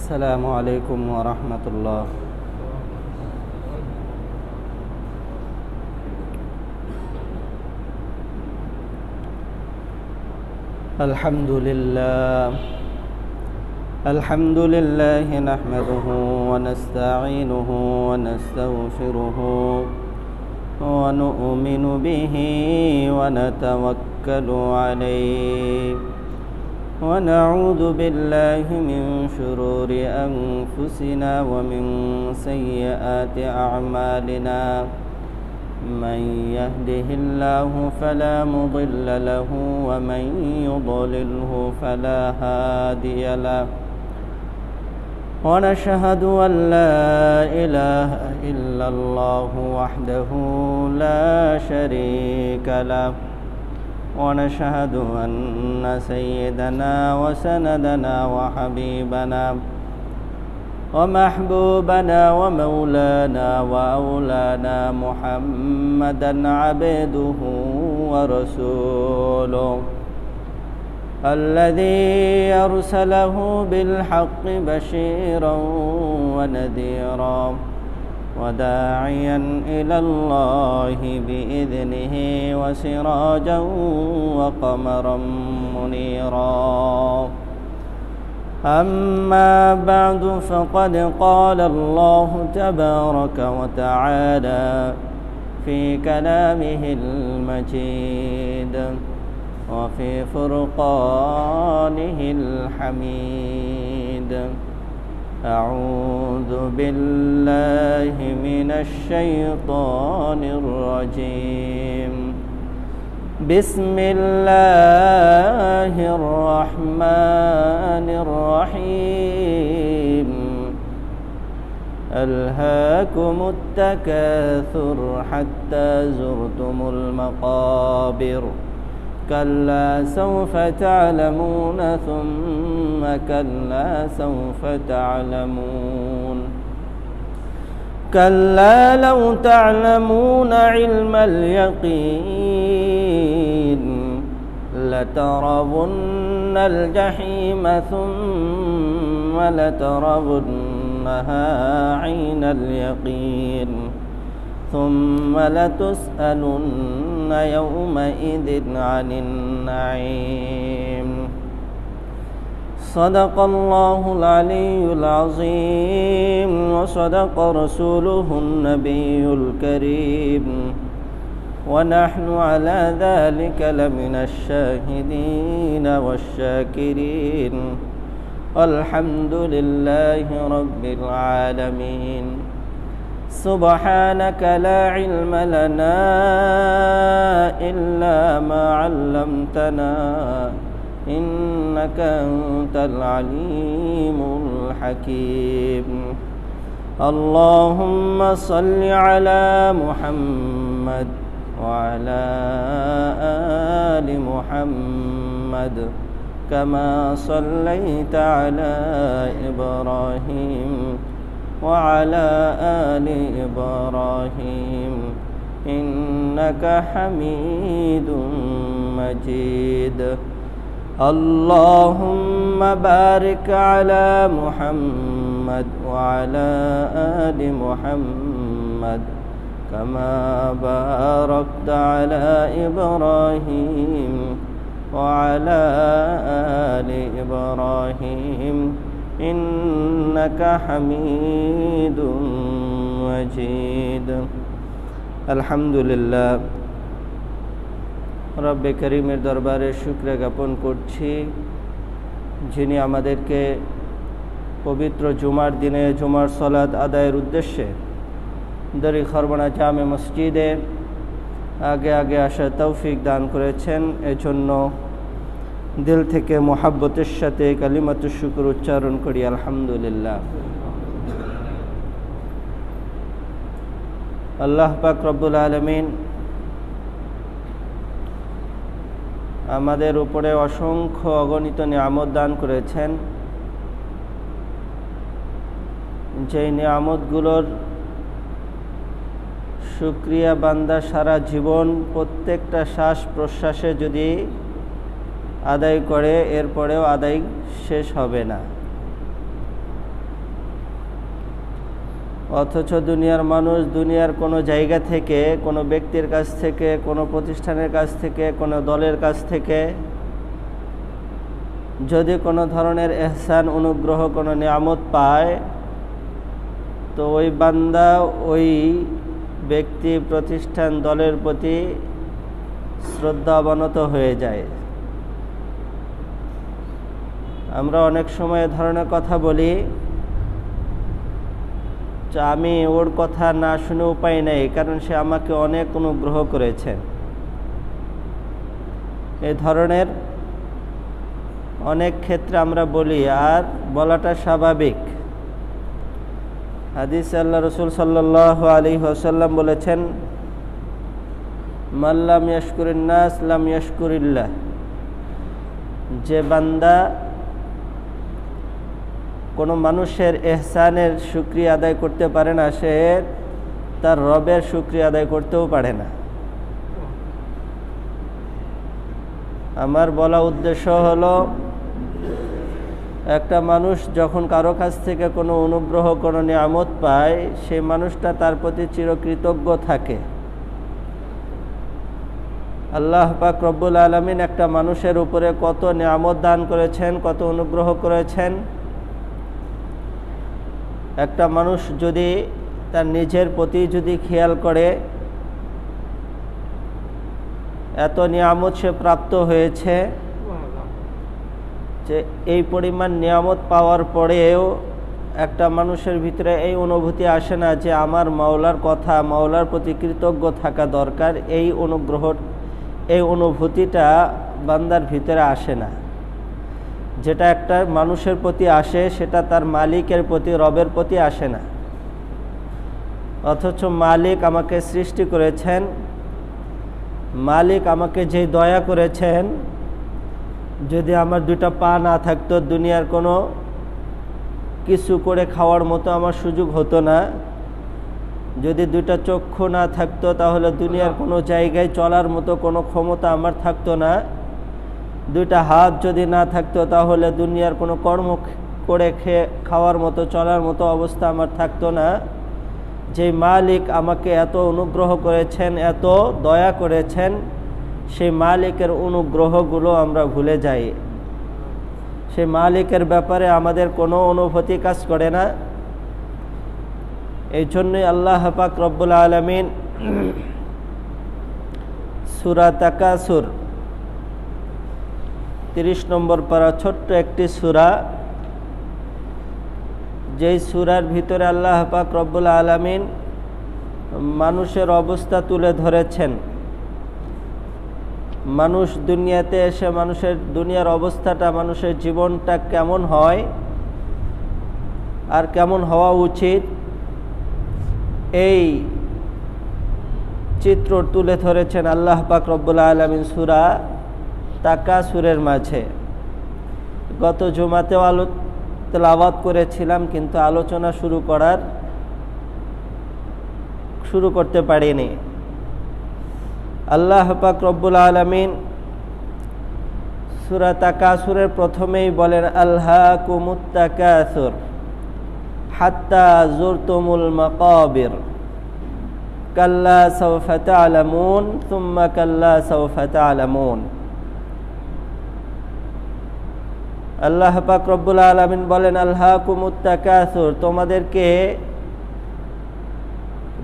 السلام عليكم ورحمة الله. الحمد لله نحمده ونستعينه ونستغفره ونؤمن به ونتوكل عليه ونعوذ بالله من شرور أنفسنا ومن سيئات أعمالنا. من يهده الله فلا مضل له ومن يضلله فلا هادي له. ونشهد أن لا إله إلا الله وحده لا شريك له. ونشهد أن سيدنا وسندنا وحبيبنا ومحبوبنا ومولانا وأولانا محمدا عبده ورسوله الذي أرسله بالحق بشيرا ونذيرا وداعيا إلى الله بإذنه وسراجا وقمرا منيرا. أما بعد فقد قال الله تبارك وتعالى في كلامه المجيد وفي فرقانه الحميد. أعوذ بالله من الشيطان الرجيم. بسم الله الرحمن الرحيم. ألهاكم التكاثر حتى زرتم المقابر. كلا سوف تعلمون ثم كلا سوف تعلمون. كلا لو تعلمون علم اليقين لترون الجحيم ثم لترونها عين اليقين ثم لتسألن يومئذ عن النعيم. صدق الله العلي العظيم وصدق رسوله النبي الكريم ونحن على ذلك لمن الشاهدين والشاكرين والحمد لله رب العالمين. سبحانك لا علم لنا إلا ما علمتنا إنك أنت العليم الحكيم. اللهم صل على محمد وعلى آل محمد كما صليت على إبراهيم وعلى آل إبراهيم إنك حميد مجيد. اللهم بارك على محمد وعلى آل محمد كما باركت على إبراهيم وعلى آل إبراهيم إنك حميد مجيد. الحمد لله রব্বে করিমের দরবারে শুকর জ্ঞাপন করছি, যিনি আমাদেরকে পবিত্র জুমার দিনে জুমার সালাত আদায়ের উদ্দেশ্যে দরি খরবনা জামে মসজিদে আগে আগে আসার তৌফিক দান করেছেন। এজন্য দিল থেকে মোহাব্বতের সাথে কালিমাতুশ শুকর উচ্চারণ করি আলহামদুলিল্লাহ। আল্লাহ পাক রব্বুল আলামিন আমাদের উপরে অসংখ্য অগণিত নিয়ামত দান করেছেন। যেই নিয়ামতগুলোর শুকরিয়া বান্দা সারা জীবন প্রত্যেকটা শ্বাস প্রশ্বাসে যদি আদায় করে এরপরেও আদায় শেষ হবে না। অথচ দুনিয়ার মানুষ দুনিয়ার কোনো জায়গা থেকে, কোনো ব্যক্তির কাছ থেকে, কোনো প্রতিষ্ঠানের কাছ থেকে, কোনো দলের কাছ থেকে যদি কোনো ধরনের ইহসান, অনুগ্রহ, কোনো নিয়ামত পায়, তো ওই বান্দা ওই ব্যক্তি, প্রতিষ্ঠান, দলের প্রতি শ্রদ্ধা অবনত হয়ে যায়। আমরা অনেক সময় এ ধরনের কথা বলি যে আমি ওর কথা না শুনে উপায় নেই, কারণ সে আমাকে অনেক অনুগ্রহ করেছে। এই ধরনের অনেক ক্ষেত্রে আমরা বলি, আর বলাটা স্বাভাবিক। হাদিসে আল্লাহ রাসূল সাল্লাল্লাহু আলাইহি ওয়াসাল্লাম বলেছেন, মান লাম ইয়াশকুরিন নাস লাম ইয়াশকুরিল্লাহ। যে বান্দা কোনো মানুষের ইহসানের শুকরিয়া আদায় করতে পারে না, সে তার রবের শুকরিয়া আদায় করতেও পারে না। আমার বলা উদ্দেশ্য হলো, একটা মানুষ যখন কারো কাছ থেকে কোনো অনুগ্রহ, কোনো নিয়ামত পায়, সেই মানুষটা তার প্রতি চিরকৃতজ্ঞ থাকে। আল্লাহ পাক রব্বুল আলামিন একটা মানুষের উপরে কত নিয়ামত দান করেছেন, কত অনুগ্রহ করেছেন। একটা মানুষ যদি তার নিজের প্রতি যদি খেয়াল করে, এত নিয়ামত সে প্রাপ্ত হয়েছে যে এই পরিমাণ নিয়ামত পাওয়ার পরেও একটা মানুষের ভিতরে এই অনুভূতি আসে না যে আমার মাওলার কথা, মাওলার প্রতি কৃতজ্ঞ থাকা দরকার। এই এই অনুভূতিটা বান্দার ভিতরে আসে না। যেটা একটা মানুষের প্রতি আসে, সেটা তার মালিকের প্রতি, রবের প্রতি আসে না। অথচ মালিক আমাকে সৃষ্টি করেছেন, মালিক আমাকে যে দয়া করেছেন, যদি আমার দুটা পা না থাকতো, দুনিয়ার কোনো কিছু করে খাওয়ার মতো আমার সুযোগ হতো না। যদি দুটা চক্ষু না থাকতো, তাহলে দুনিয়ার কোনো জায়গায় চলার মতো কোনো ক্ষমতা আমার থাকতো না। দুইটা হাত যদি না থাকতো, তাহলে দুনিয়ার কোনো কর্ম করে খাওয়ার মতো, চলার মতো অবস্থা আমার থাকতো না। যে মালিক আমাকে এত অনুগ্রহ করেছেন, এত দয়া করেছেন, সেই মালিকের অনুগ্রহগুলো আমরা ভুলে যাই। সেই মালিকের ব্যাপারে আমাদের কোনো অনুভূতি কাজ করে না। এই জন্যই আল্লাহ পাক রব্বুল আলামিন সূরা তাকাসুর 30 নম্বর পারা, ছোট্ট একটি সূরা, যেই সূরার ভিতরে আল্লাহ পাক রব্বুল আলামিন মানুষের অবস্থা তুলে ধরেছেন। মানুষ দুনিয়াতে এসে মানুষের দুনিয়ার অবস্থাটা, মানুষের জীবনটা কেমন হয় আর কেমন হওয়া উচিত, এই চিত্র তুলে ধরেছেন আল্লাহ পাক রব্বুল আলামিন সূরা তাকাসুরের মাঝে। গত জুমাতেও তেলাওয়াত করেছিলাম, কিন্তু আলোচনা শুরু করতে পারিনি। আল্লাহ পাক রব্বুল আলামিন সূরা তাকাসুরের প্রথমেই বলেন, আলহাকুমুত তাকাসুর হাত্তা যুরতুমুল মাকাবির কাল্লা সাওফা তা'লামুন সুম্মা কাল্লা সাওফা তা'লামুন। আল্লাহ পাক রব্বুল আলামিন বলেন, আলহাকুমুত তাকাসুর, তোমাদেরকে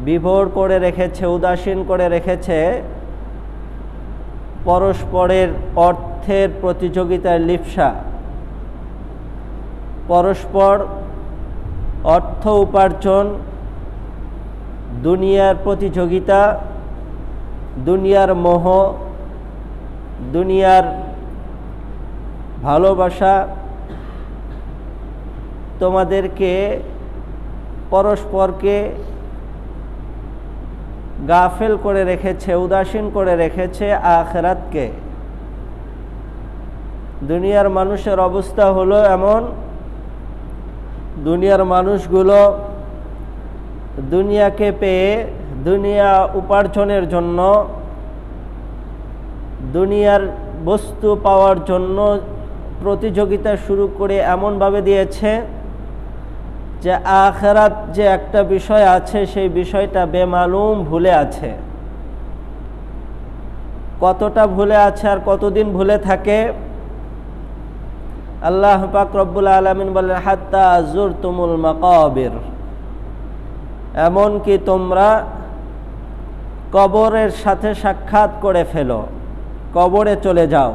বিভোর করে রেখেছে, উদাসীন করে রেখেছে পরস্পরের অর্থের প্রতিযোগিতার লিপ্সা। পরস্পর অর্থ উপার্জন, দুনিয়ার প্রতিযোগিতা, দুনিয়ার মোহ, দুনিয়ার ভালোবাসা তোমাদেরকে পরস্পরকে গাফেল করে রেখেছে, উদাসীন করে রেখেছে আখিরাতকে। দুনিয়ার মানুষের অবস্থা হলো এমন, দুনিয়ার মানুষগুলো দুনিয়াকে পেয়ে, দুনিয়া উপার্জনের জন্য, দুনিয়ার বস্তু পাওয়ার জন্য প্রতিযোগিতা শুরু করে এমনভাবে দিয়েছে যে আখিরাত যে একটা বিষয় আছে, সেই বিষয়টা বেমালুম, ভুলে আছে। কতটা ভুলে আছে আর কতদিন ভুলে থাকে? আল্লাহ পাক রব্বুল আলামিন বলেন, হাত্তা যুরতুমুল মাকাবির, এমন কি তোমরা কবরের সাথে সাক্ষাৎ করে ফেলো, কবরে চলে যাও।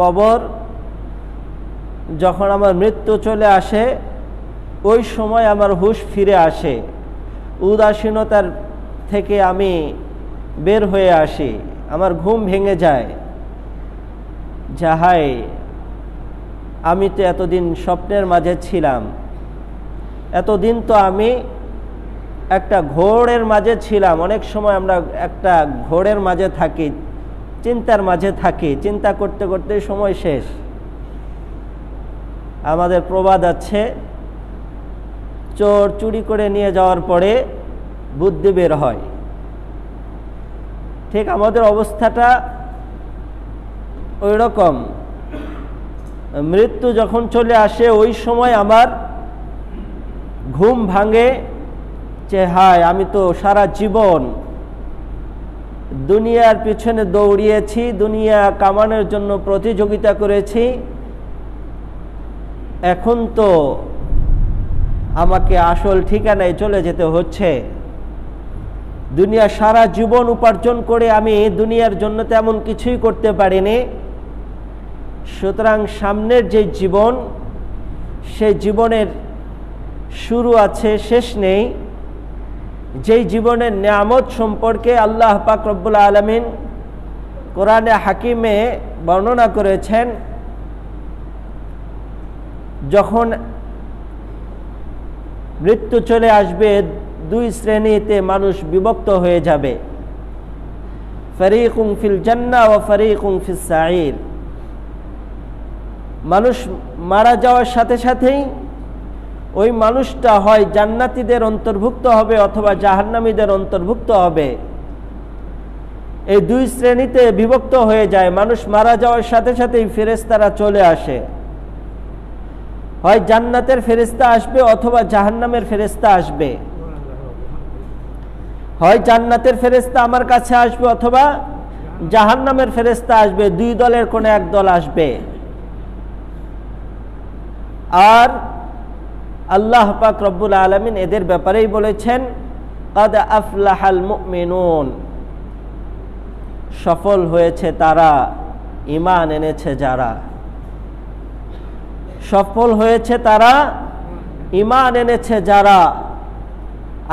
কবর যখন আমার মৃত্যু চলে আসে, ওই সময় আমার হুঁশ ফিরে আসে, উদাসীনতার থেকে আমি বের হয়ে আসি, আমার ঘুম ভেঙে যায়। যাহাই, আমি তো এতদিন স্বপ্নের মাঝে ছিলাম, এতদিন তো আমি একটা ঘোরের মাঝে ছিলাম। অনেক সময় আমরা একটা ঘোরের মাঝে থাকি, চিন্তার মাঝে থাকি, চিন্তা করতে করতে সময় শেষ। আমাদের প্রবাদ আছে, চোর চুরি করে নিয়ে যাওয়ার পরে বুদ্ধি বের হয়। ঠিক আমাদের অবস্থাটা ওই রকম। মৃত্যু যখন চলে আসে, ওই সময় আমার ঘুম ভাঙে যে হায়, আমি তো সারা জীবন দুনিয়ার পিছনে দৌড়িয়েছি, দুনিয়া কামানোর জন্য প্রতিযোগিতা করেছি, এখন তো আমাকে আসল ঠিকানায় চলে যেতে হচ্ছে। দুনিয়া সারা জীবন উপার্জন করে আমি দুনিয়ার জন্য তেমন কিছুই করতে পারিনি। সুতরাং সামনের যে জীবন, সেই জীবনের শুরু আছে, শেষ নেই। যেই জীবনের নিয়ামত সম্পর্কে আল্লাহ পাক রব্বুল আলামিন কোরআনে হাকিমে বর্ণনা করেছেন, যখন মৃত্যু চলে আসবে, দুই শ্রেণীতে মানুষ বিভক্ত হয়ে যাবে, ফারিকুন ফিল জান্নাহ ওয়া ফারিকুন ফিস সাঈর। মানুষ মারা যাওয়ার সাথে সাথেই ওই মানুষটা হয় জান্নাতীদের অন্তর্ভুক্ত হবে অথবা জাহান্নামীদের অন্তর্ভুক্ত হবে। এই দুই শ্রেণীতে বিভক্ত হয়ে যায়। মানুষ মারা যাওয়ার সাথে সাথেই ফেরেশতারা চলে আসে, হয় জান্নাতের ফেরেশতা আসবে অথবা জাহান্নামের ফেরেশতা আসবে। হয় জান্নাতের ফেরেশতা আমার কাছে আসবে অথবা জাহান্নামের ফেরেশতা আসবে। দুই দলের কোনো এক দল আসবে। আর আল্লাহ পাক রব্বুল আলামিন এদের ব্যাপারেই বলেছেন, কাদ আফলাহাল মুমিনুন, সফল হয়েছে তারা, ঈমান এনেছে যারা। সফল হয়েছে তারা, ঈমান এনেছে যারা।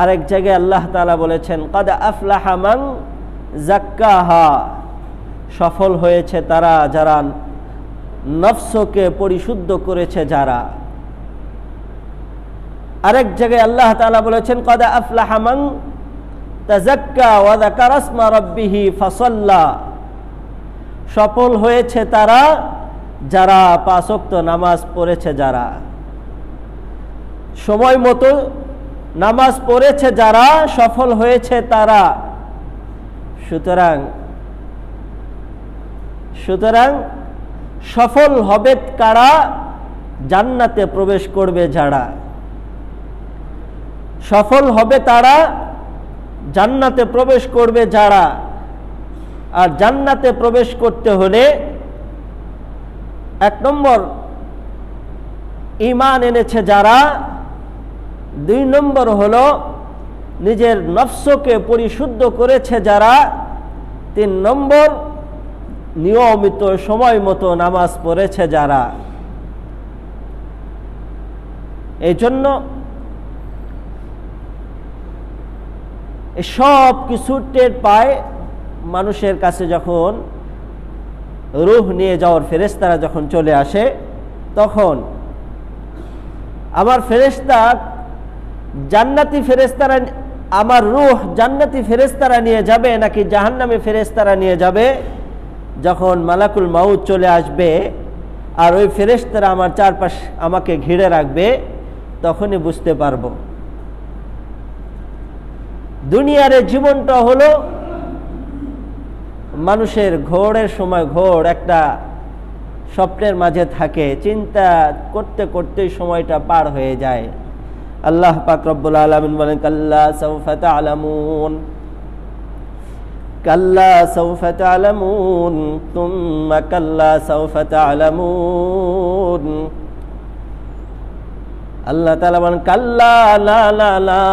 আরেক জায়গায় আল্লাহ তাআলা বলেছেন, কাদ আফলাহা মান যাক্কাহা, সফল হয়েছে তারা যারা নফসকে পরিশুদ্ধ করেছে যারা। আরেক জায়গায় আল্লাহ তাআলা বলেছেন, কাদ আফলাহা মান তাযাক্কা ওয়া যাকারা ইসমা রাব্বিহি ফাসাল্লা, সফল হয়েছে তারা যারা পাঁচ ওয়াক্ত নামাজ পড়েছে, যারা সময় মতো নামাজ পড়েছে, যারা সফল হয়েছে তারা। সুতরাং সফল হবে কারা? জান্নাতে প্রবেশ করবে যারা। সফল হবে তারা, জান্নাতে প্রবেশ করবে যারা। আর জান্নাতে প্রবেশ করতে হলে এক নম্বর ঈমান এনেছে যারা, দুই নম্বর হলো নিজের নফসকে পরিশুদ্ধ করেছে যারা, তিন নম্বর নিয়মিত সময় মতো নামাজ পড়েছে যারা। এই জন্য সব কিছু টের পায় মানুষের কাছে যখন রূহ নিয়ে যাওয়ার ফেরেশতারা যখন চলে আসে, তখন আমার ফেরেশতা জান্নাতি ফেরেশতারা, আমার রূহ জান্নাতি ফেরেশতারা নিয়ে যাবে নাকি জাহান্নামী ফেরেশতারা নিয়ে যাবে? যখন মালাকুল মাউত চলে আসবে আর ওই ফেরেশতারা আমার চারপাশ আমাকে ঘিরে রাখবে, তখনই বুঝতে পারবো। দুনিয়ার এই জীবনটা হলো মানুষের ঘোরের সময়, ঘোর একটা স্বপ্নের মাঝে থাকে, চিন্তা করতে করতেই সময়টা পার হয়ে যায়। আল্লাহ পাক রব্বুল আলামিন বলেন, কাল্লা সাউফা তা'লামুন, কাল্লা সাউফা তা'লামুন, তুম্মা কাল্লা সাউফা তা'লামুন। আল্লাহ তাআলা বলেন, কাল্লা, লা লা লা,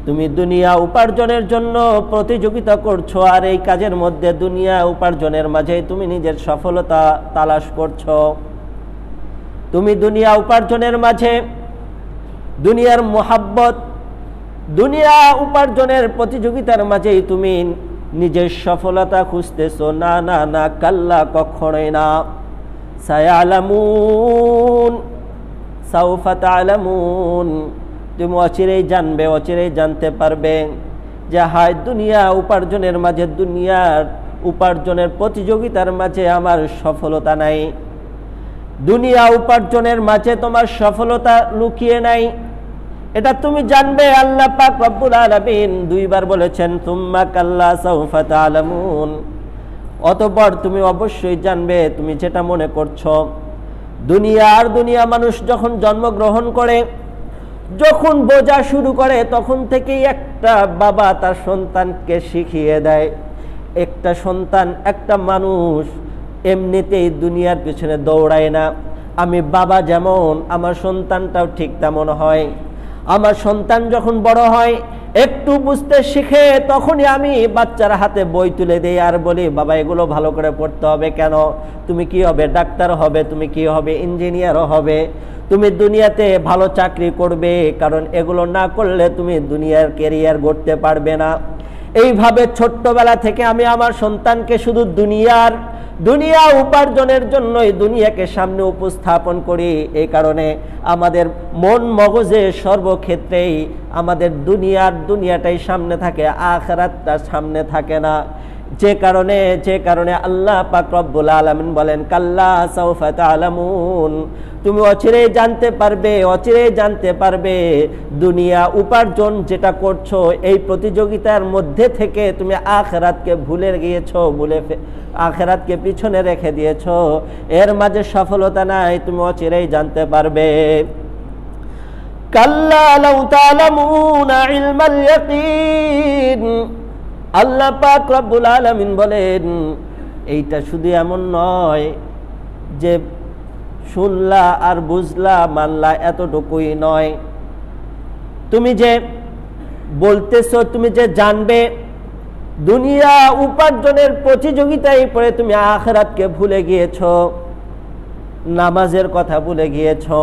তুমি দুনিয়া উপার্জনের জন্য প্রতিযোগিতা করছো, আর এই কাজের মধ্যে দুনিয়া উপার্জনের মাঝে তুমি নিজের সফলতা তালাশ করছো। তুমি দুনিয়া উপার্জনের মাঝে দুনিয়ার মোহাব্বত, দুনিয়া উপার্জনের প্রতিযোগিতার মাঝেই তুমি নিজের সফলতা খুঁজতেছো। না না না, কাল্লা, কখনোই না। সায়ালামুন, সাউফা তা'লামুন, তুমি অচিরেই জানবে, অচিরেই জানতে পারবে যে হায় দুনিয়া উপার্জনের মাঝে, দুনিয়ার উপার্জনের প্রতিযোগিতার মাঝে আমার সফলতা নাই। দুনিয়া উপার্জনের মাঝে তোমার সফলতা লুকিয়ে নাই, এটা তুমি জানবে। আল্লাহ পাক রব্বুল আলামিন দুইবার বলেছেন, তুম্মা কাল্লা সাউফা তা'লামুন, অতঃপর তুমি অবশ্যই জানবে। তুমি যেটা মনে করছো, দুনিয়া মানুষ যখন জন্মগ্রহণ করে, যখন বোঝা শুরু করে, তখন থেকেই একটা বাবা তার সন্তানকে শিখিয়ে দেয়। একটা সন্তান, একটা মানুষ এমনিতেই দুনিয়ার পিছনে দৌড়ায় না। আমি বাবা যেমন, আমার সন্তানটাও ঠিক তেমন হয়। আমার সন্তান যখন বড় হয়, একটু বুঝতে শিখে, তখনই আমি বাচ্চার হাতে বই তুলে দেই আর বলি, বাবা এগুলো ভালো করে পড়তে হবে। কেন? তুমি কি হবে? ডাক্তার হবে। তুমি কি হবে? ইঞ্জিনিয়ারও হবে। তুমি দুনিয়াতে ভালো চাকরি করবে, কারণ এগুলো না করলে তুমি দুনিয়ার ক্যারিয়ার গড়তে পারবে না। এইভাবে ছোট্টবেলা থেকে আমি আমার সন্তানকে শুধু দুনিয়া উপার্জনের জন্যই দুনিয়াকে সামনে উপস্থাপন করি। এই কারণে আমাদের মন মগজে সর্বক্ষেত্রেই আমাদের দুনিয়াটাই সামনে থাকে, আখিরাতটা সামনে থাকে না। যে কারণে আল্লাহ পাক রব্বুল আলামিন বলেন, কাল্লা সাউফা তা'লামুন, তুমি অচিরেই জানতে পারবে দুনিয়া উপার্জন যেটা করছো, এই প্রতিযোগিতার মধ্যে থেকে তুমি আখিরাতকে ভুলে গিয়েছো, আখিরাতকে পিছনে রেখে দিয়েছো, এর মাঝে সফলতা নাই, তুমি অচিরেই জানতে পারবে। কাল্লা লাউ তা'লামুনা ইলমাল ইয়াকিন, আল্লাহ পাক রব্বুল আলামিন বলেন, এইটা শুধু এমন নয় যে শুনলা আর বুঝলা, মানলা, এতটুকুই নয়। তুমি যে বলতেছো, তুমি যে জানবে, দুনিয়া উপার্জনের প্রতিযোগিতায় পড়ে তুমি আখিরাতকে ভুলে গিয়েছো, নামাজের কথা ভুলে গিয়েছো,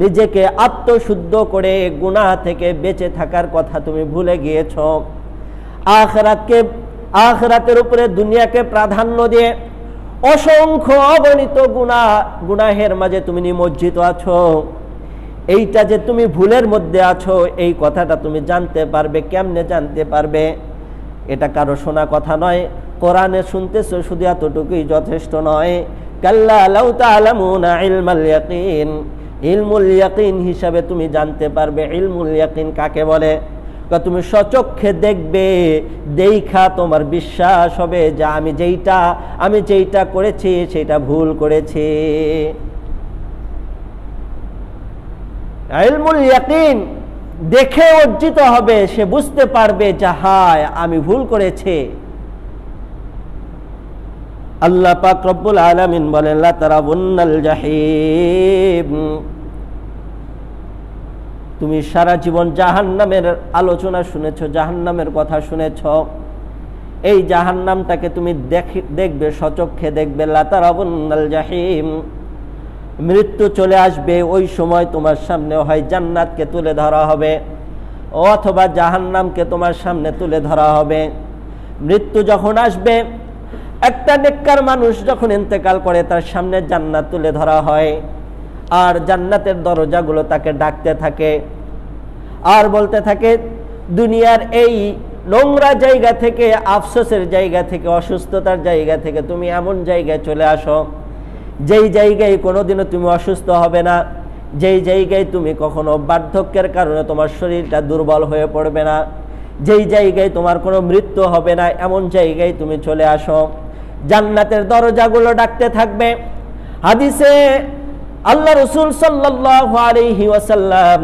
নিজেকে আত্মশুদ্ধ করে গুনাহ থেকে বেঁচে থাকার কথা তুমি ভুলে গিয়েছো। আখিরাতের উপরে দুনিয়াকে প্রাধান্য দিয়ে অসংখ্য অগণিত গুনাহের মাঝে তুমি নিমজ্জিত আছো। এইটা যে তুমি ভুলের মধ্যে আছো, এই কথাটা তুমি জানতে পারবে। কেমনে জানতে পারবে? এটা কারো শোনা কথা নয়, কোরআনে শুনতেছো, শুধু এতটুকুই যথেষ্ট নয়। কাল্লা লাউ তা'লামুনা ইলমাল ইয়াকিন, ইলমুল ইয়াকিন হিসাবে তুমি জানতে পারবে। ইলমুল ইয়াকিন কাকে বলে? তুমি সচক্ষে দেখবে, দেখা তোমার বিশ্বাস হবে যে আমি যেইটা করেছি সেটা ভুল করেছি। ইলমুল ইয়াকিন দেখে অর্জিত হবে, সে বুঝতে পারবে যে হায় আমি ভুল করেছি। আল্লাহ পাক রব্বুল আলামিন বলেন, লা তারাবুন্নাল জাহিম, তুমি সারা জীবন জাহান্নামের আলোচনা শুনেছো, জাহান্নামের কথা শুনেছো। এই জাহান্নামটাকে তুমি দেখবে, সচক্ষে দেখবে। লা তারাবুন্নাল জাহিম, মৃত্যু চলে আসবে, ওই সময় তোমার সামনে হয় জান্নাতকে তুলে ধরা হবে, অথবা জাহান্নামকে তোমার সামনে তুলে ধরা হবে। মৃত্যু যখন আসবে, একটা নেককার মানুষ যখন ইন্তেকাল করে, তার সামনে জান্নাত তুলে ধরা হয়, আর জান্নাতের দরজাগুলো তাকে ডাকতে থাকে আর বলতে থাকে, দুনিয়ার এই নোংরা জায়গা থেকে, আফসোসের জায়গা থেকে, অসুস্থতার জায়গা থেকে তুমি এমন জায়গায় চলে আসো যেই জায়গায় কোনোদিনও তুমি অসুস্থ হবে না, যেই জায়গায় তুমি কখনো বার্ধক্যের কারণে তোমার শরীরটা দুর্বল হয়ে পড়বে না, যেই জায়গায় তোমার কোনো মৃত্যু হবে না, এমন জায়গায় তুমি চলে আসো। জান্নাতের দরজাগুলো ডাকতে থাকবে। হাদিসে আল্লাহ রাসূল সাল্লাল্লাহু আলাইহি ওয়াসাল্লাম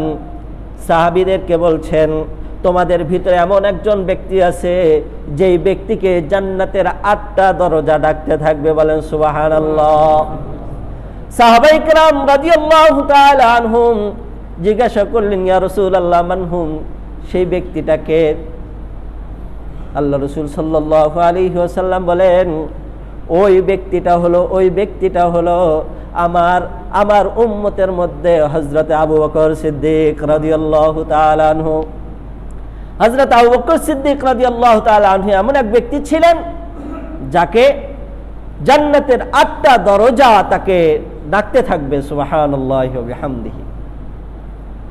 সাহাবীদেরকে বলছেন, তোমাদের ভিতরে এমন একজন ব্যক্তি আছে যেই ব্যক্তিকে জান্নাতের 8টা দরজা ডাকতে থাকবে। বলেন সুবহানাল্লাহ। সাহাবায়ে কেরাম রাদিয়াল্লাহু তাআলা আনহুম জিজ্ঞাসা করলেন, ইয়া রাসূলুল্লাহ মান হুম? সেই ব্যক্তিটাকে? আল্লাহ রাসূল সাল্লাল্লাহু আলাইহি ওয়াসাল্লাম বলেন, ওই ব্যক্তিটা হলো আমার উম্মতের মধ্যে হযরত আবু বকর সিদ্দিক রাদিয়াল্লাহু তাআলা আনহু। হযরত আবু বকর সিদ্দিক রাদিয়াল্লাহু তাআলা আনহু এমন এক ব্যক্তি ছিলেন যাকে জান্নাতের 8টা দরজা তাকে ডাকতে থাকবে। সুবহানাল্লাহি ওয়া বিহামদিহি।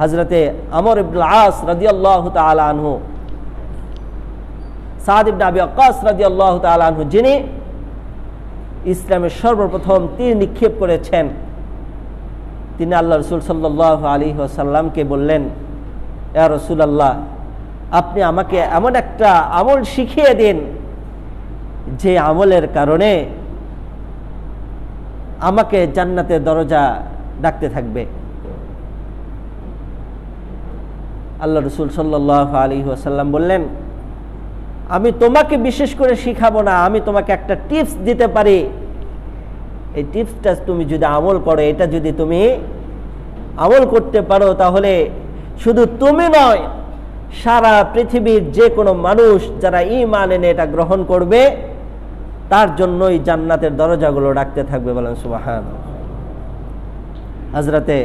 হযরতে আমর ইবনে আস রাদিয়াল্লাহু তাআলা আনহু, সাদ ইবনে আবি ওয়াক্কাস রাদিয়াল্লাহু তাআলা আনহু, যিনি ইসলামের সর্বপ্রথম তীর নিক্ষেপ করেছেন, তিনি আল্লাহ রাসূল সাল্লাল্লাহু আলাইহি ওয়াসাল্লামকে বললেন, ইয়া রাসূলুল্লাহ, আপনি আমাকে এমন একটা আমল শিখিয়ে দিন যে আমলের কারণে আমাকে জান্নাতের দরজা ডাকতে থাকবে। আল্লাহ রাসূল সাল্লাল্লাহু আলাইহি ওয়াসাল্লাম বললেন, আমি তোমাকে বিশেষ করে শিখাবো না, আমি তোমাকে একটা টিপস দিতে পারি। এই টিপসটা তুমি যদি আমল করো, এটা যদি তুমি আমল করতে পারো, তাহলে শুধু তুমি নয়, সারা পৃথিবীর যে কোনো মানুষ যারা ঈমান এনে এটা গ্রহণ করবে তার জন্যই জান্নাতের দরজাগুলো ডাকতে থাকবে। বলেন সুবহানাল্লাহ। হযরতে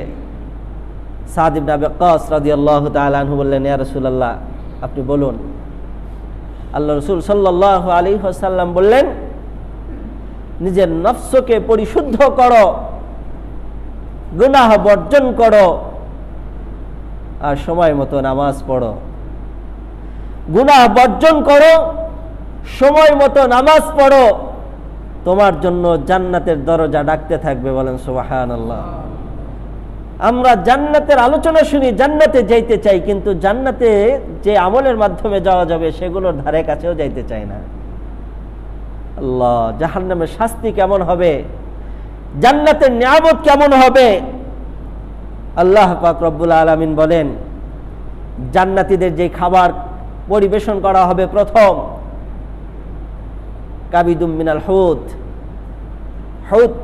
সাদ ইবনে আবি ওয়াক্কাস রাদিয়াল্লাহু তাআলা আনহু বললেন, ইয়া রাসূলুল্লাহ, আপনি বলুন। আল্লাহ রাসূল সাল্লাল্লাহু আলাইহি ওয়াসাল্লাম বললেন, নিজের নফসকে পরিশুদ্ধ করো, গুনাহ বর্জন করো, আর সময় মতো নামাজ পড়ো। গুনাহ বর্জন করো, সময় মতো নামাজ পড়ো, তোমার জন্য জান্নাতের দরজা ডাকতে থাকবে। বলেন সুবহানাল্লাহ। আমরা জান্নাতের আলোচনা শুনি, জান্নাতে যাইতে চাই, কিন্তু জান্নাতে যে আমলের মাধ্যমে যাওয়া যাবে সেগুলোর ধারে কাছেও যাইতে চাই না। আল্লাহ, জাহান্নামের শাস্তি কেমন হবে, জান্নাতের নিয়ামত কেমন হবে। আল্লাহ পাক রব্বুল আলামিন বলেন, জান্নাতীদের যে খাবার পরিবেশন করা হবে, প্রথম কাবিদুম মিনাল হুত। হুত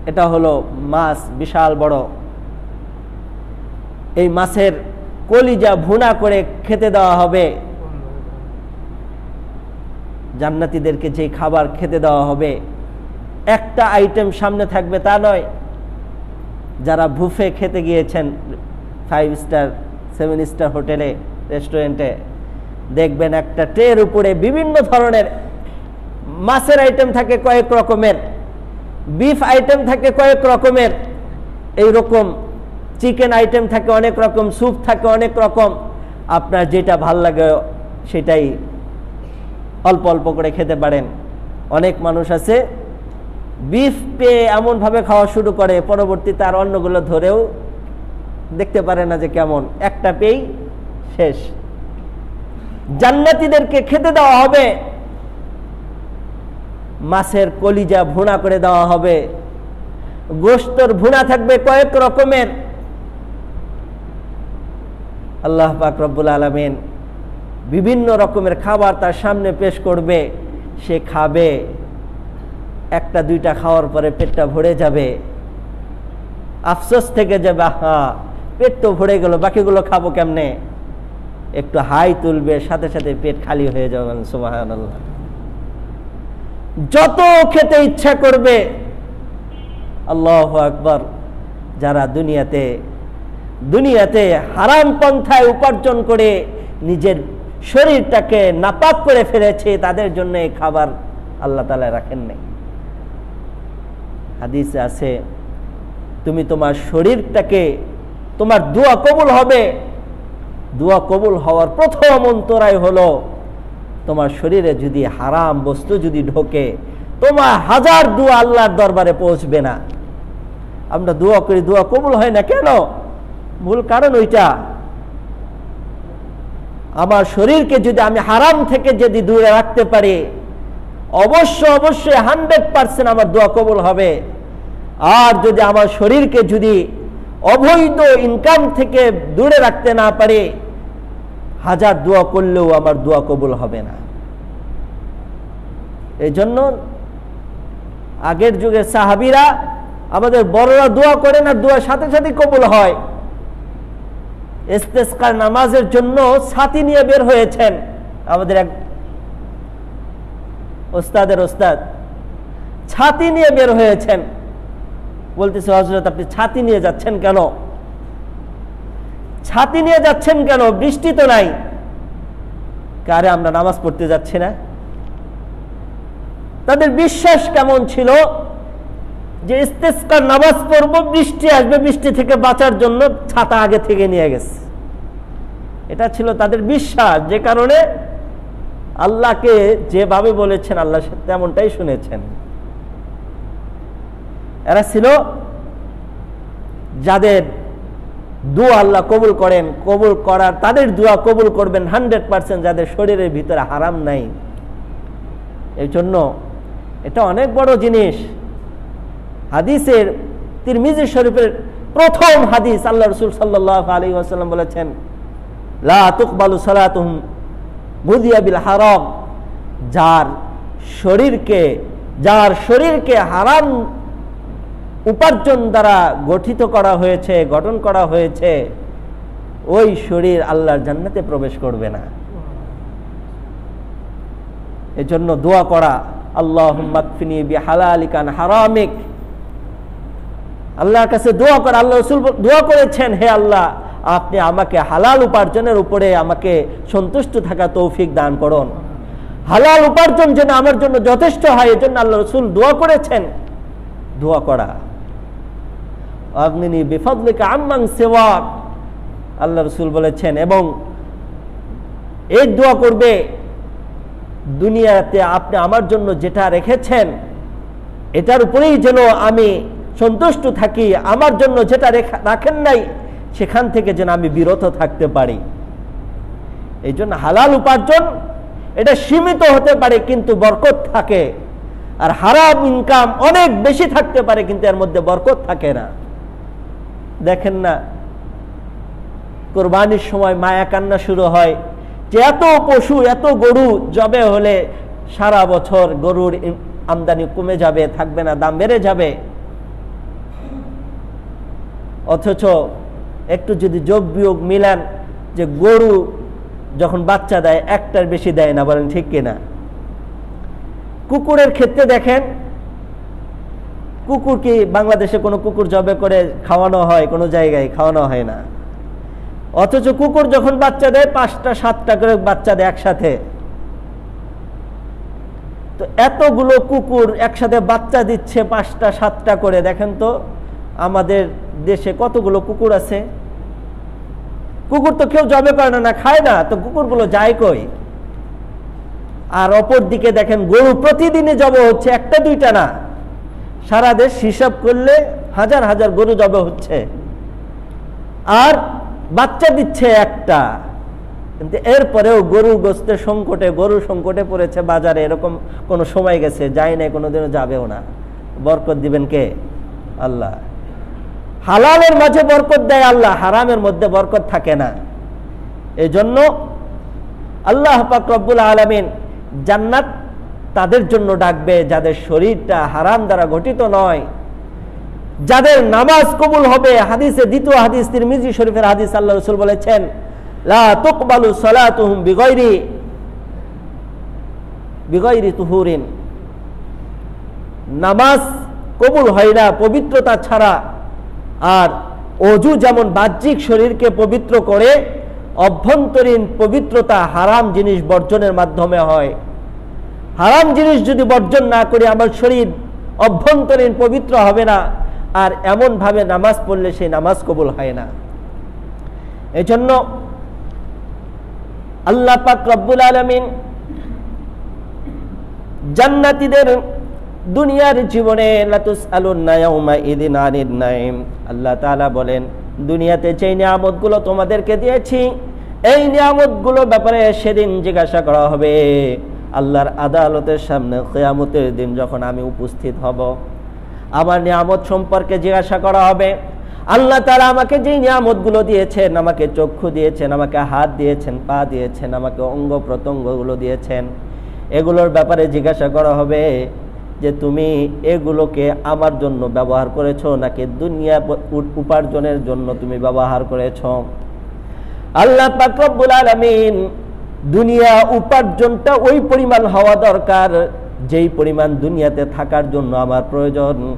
এটা হলো মাছ, বিশাল বড়। এই মাছের কলিজা ভুনা করে খেতে দেওয়া হবে। জান্নাতীদেরকে যে খাবার খেতে দেওয়া হবে, একটা আইটেম সামনে থাকবে তা নয়। যারা বুফে খেতে গিয়েছেন 5 স্টার 7 স্টার হোটেলে, রেস্টুরেন্টে, দেখবেন একটা ট্রের উপরে বিভিন্ন ধরনের মাছের আইটেম থাকে কয়েক রকমের, বিফ আইটেম থাকে কয়েক রকমের, এইরকম চিকেন আইটেম থাকে অনেক রকম, স্যুপ থাকে অনেক রকম। আপনার যেটা ভাল লাগে সেটাই অল্প অল্প করে খেতে পারেন। অনেক মানুষ আছে বিফ পেয়ে এমনভাবে খাওয়া শুরু করে, পরবর্তীতে আর অন্যগুলো ধরেও দেখতে পারে না যে কেমন, একটা পেয়েই শেষ। জান্নাতীদেরকে খেতে দেওয়া হবে, মাছের কলিজা ভুনা করে দেওয়া হবে, গোশতের ভুনা থাকবে কয়েক রকমের। আল্লাহ পাক রব্বুল আলামিন বিভিন্ন রকমের খাবার তার সামনে পেশ করবে, সে খাবে। একটা দুইটা খাওয়ার পরে পেটটা ভরে যাবে, আফসোস থেকে যাবে, আহা পেট তো ভরে গেল, বাকিগুলো খাবো কেমনে। একটু হাই তুলবে, সাথে সাথে পেট খালি হয়ে যাবে। সুবহানাল্লাহ। যত খেতে ইচ্ছা করবে। আল্লাহু আকবার। যারা দুনিয়াতে হারাম পন্থায় উপার্জন করে নিজের শরীরটাকে নাপাক করে ফেলেছে, তাদের জন্য এই খাবার আল্লাহ তাআলা রাখেন নাই। হাদিসে আছে, তুমি তোমার শরীরটাকে, তোমার দোয়া কবুল হবে, দোয়া কবুল হওয়ার প্রথম অন্তরায় হলো তোমার শরীরে যদি হারাম বস্তু যদি ঢোকে, তোমার হাজার দোয়া আল্লাহর দরবারে পৌঁছবে না। আমরা দোয়া করি, দোয়া কবুল হয় না কেন? মূল কারণ ওইটা, আমার শরীরকে যদি আমি হারাম থেকে যদি দূরে রাখতে পারি, অবশ্যই 100% আমার দোয়া কবুল হবে। আর যদি আমার শরীরকে যদি অবৈধ ইনকাম থেকে দূরে রাখতে না পারে, 1000 দোয়া করলেও আমার দোয়া কবুল হবে না। এই জন্য আগের যুগে সাহাবীরা, আমাদের বড়রা দোয়া করে না, দোয়া সাথে সাথে কবুল হয়। ইস্তেসকার নামাজের জন্য ছাতি নিয়ে বের হয়েছেন আমাদের এক ওস্তাদের ওস্তাদ, ছাতি নিয়ে বের হয়েছেন। বলতেছে, হযরত আপনি ছাতি নিয়ে যাচ্ছেন কেন? ছাতি নিয়ে যাচ্ছেন কেন? বৃষ্টি তো নাই। আরে আমরা নামাজ পড়তে যাচ্ছি না। তাদের বিশ্বাস কেমন ছিল যে ইস্তেসকার নামাজ পড়ব, বৃষ্টি আসবে, বৃষ্টি থেকে বাঁচার জন্য ছাতা আগে থেকে নিয়ে গেছে। এটা ছিল তাদের বিশ্বাস, যে কারণে আল্লাহকে যেভাবে বলেছেন আল্লাহ তেমনটাই শুনেছেন। এরা ছিল যাদের দোয়া আল্লাহ কবুল করেন, কবুল করার তাদের দোয়া কবুল করবেন 100%, যাদের শরীরের ভিতরে হারাম নাই। এই জন্য এটা অনেক বড় জিনিস। হাদিসের তিরমিজি শরীফের প্রথম হাদিস, আল্লাহ রাসূল সাল্লাল্লাহু আলাইহি ওয়াসাল্লাম বলেছেন, লা তুকবালু সালাতুহুম বুদিয়া বিল হারাম। যার শরীরকে হারাম উপার্জন দ্বারা গঠিত করা হয়েছে, গঠন করা হয়েছে, ওই শরীর আল্লাহর জান্নাতে প্রবেশ করবে না। এজন্য দোয়া করা, আল্লাহুম্মা কফিনি বিহালালিকা আন হারামিক। আল্লাহর কাছে দোয়া করা। আল্লাহ রাসূল দোয়া করেছেন, হে আল্লাহ, আপনি আমাকে হালাল উপার্জনের উপরে আমাকে সন্তুষ্ট থাকা তৌফিক দান করুন। হালাল উপার্জন যেন আমার জন্য যথেষ্ট হয়, এজন্য আল্লাহ রাসূল দোয়া করেছেন। দোয়া করা, আগনিনি বিফাদলিকা আম্মান সিওয়াক, আল্লাহ রাসূল বলেছেন। এবং এই দোয়া করবে, দুনিয়াতে আপনি আমার জন্য যেটা রেখেছেন এটার উপরেই যেন আমি সন্তুষ্ট থাকি, আমার জন্য যেটা রাখেন নাই সেখান থেকে যেন আমি বিরত থাকতে পারি। এই জন্য হালাল উপার্জন এটা সীমিত হতে পারে কিন্তু বরকত থাকে, আর হারাম ইনকাম অনেক বেশি থাকতে পারে কিন্তু এর মধ্যে বরকত থাকে না। দেখেন না, কোরবানির সময় মায়া কান্না শুরু হয় যে এত পশু, এত গরু জবে হলে সারা বছর গরুর আমদানি কমে যাবে, থাকবে না, দাম বেড়ে যাবে। অথচ একটু যদি যোগ বিয়োগ মিলান, যে গরু যখন বাচ্চা দেয় একটার বেশি দেয় না, বলেন ঠিক কিনা? কুকুরের ক্ষেত্রে দেখেন, কুকুর কি বাংলাদেশে কোনো কুকুর জবে করে খাওয়ানো হয়? কোনো জায়গায় খাওয়ানো হয় না। অথচ কুকুর যখন বাচ্চা দেয় 5টা 7টা করে বাচ্চা দেয় একসাথে। তো এতগুলো কুকুর একসাথে বাচ্চা দিচ্ছে 5টা 7টা করে, দেখেন তো আমাদের দেশে কতগুলো কুকুর আছে। কুকুর তো কেউ জবে করে না, খায় না, তো কুকুরগুলো যায় কই? আর অপর দিকে দেখেন গরু প্রতিদিনই জবে হচ্ছে, একটা দুইটা না, সারা দেশ হিসাব করলে হাজার হাজার গরু জবে হচ্ছে, আর বাচ্চা দিচ্ছে একটা। কিন্তু এরপরেও গরুর গোস্তের সংকটে, গরুর সংকটে পড়েছে বাজারে, এরকম কোন সময় গেছে, যায় না, কোনোদিনও যাবেও না। বরকত দিবেন কে? আল্লাহ। হালালের মাঝে বরকত দেয় আল্লাহ, হারামের মধ্যে বরকত থাকে না। এই জন্য আল্লাহ পাক রব্বুল আলামিন জান্নাত তাদের জন্য ডাকবে যাদের শরীরটা হারাম দ্বারা গঠিত নয়, যাদের নামাজ কবুল হবে। হাদিসে দ্বিতীয় হাদিস, তিরমিজি শরীফের হাদিস, আল্লাহ রাসূল বলেছেন, লা তুকবালু সালাতুহুম বিগাইরি তুহুরিন। নামাজ কবুল হয় না পবিত্রতা ছাড়া। আর ওযু যেমন বাহ্যিক শরীরকে পবিত্র করে, অভ্যন্তরীণ পবিত্রতা হারাম জিনিস বর্জনের মাধ্যমে হয়। হারাম জিনিস যদি বর্জন না করি, আমার শরীর অভ্যন্তরীণ পবিত্র হবে না। আর এমন ভাবে নামাজ পড়লে সেই নামাজ কবুল হয় না। এজন্য আল্লাহ পাক রব্বুল আলামিন জান্নাতীদের দুনিয়ার জীবনে লাতুসআলুন্না ইয়াউমা ইযিন আনিন নাঈম, আল্লাহ তাআলা বলেন, দুনিয়াতে যে নিয়ামতগুলো তোমাদেরকে দিয়েছি, এই নিয়ামতগুলো ব্যাপারে সেদিন জিজ্ঞাসা করা হবে। আল্লাহর আদালতের সামনে কিয়ামতের দিন যখন আমি উপস্থিত হব, আমার নিয়ামত সম্পর্কে জিজ্ঞাসা করা হবে। আল্লাহ তাআলা আমাকে যে নিয়ামতগুলো দিয়েছেন, আমাকে চক্ষু দিয়েছেন, আমাকে হাত দিয়েছেন, পা দিয়েছেন, আমাকে অঙ্গ প্রত্যঙ্গগুলো দিয়েছেন, এগুলোর ব্যাপারে জিজ্ঞাসা করা হবে যে তুমি এগুলোকে আমার জন্য ব্যবহার করেছো নাকি দুনিয়া উপার্জনের জন্য তুমি ব্যবহার করেছো। আল্লাহ পাক রব্বুল আলামিন দুনিয়া উপার্জনটা ওই পরিমাণ হওয়া দরকার যেই পরিমাণ দুনিয়াতে থাকার জন্য আমার প্রয়োজন।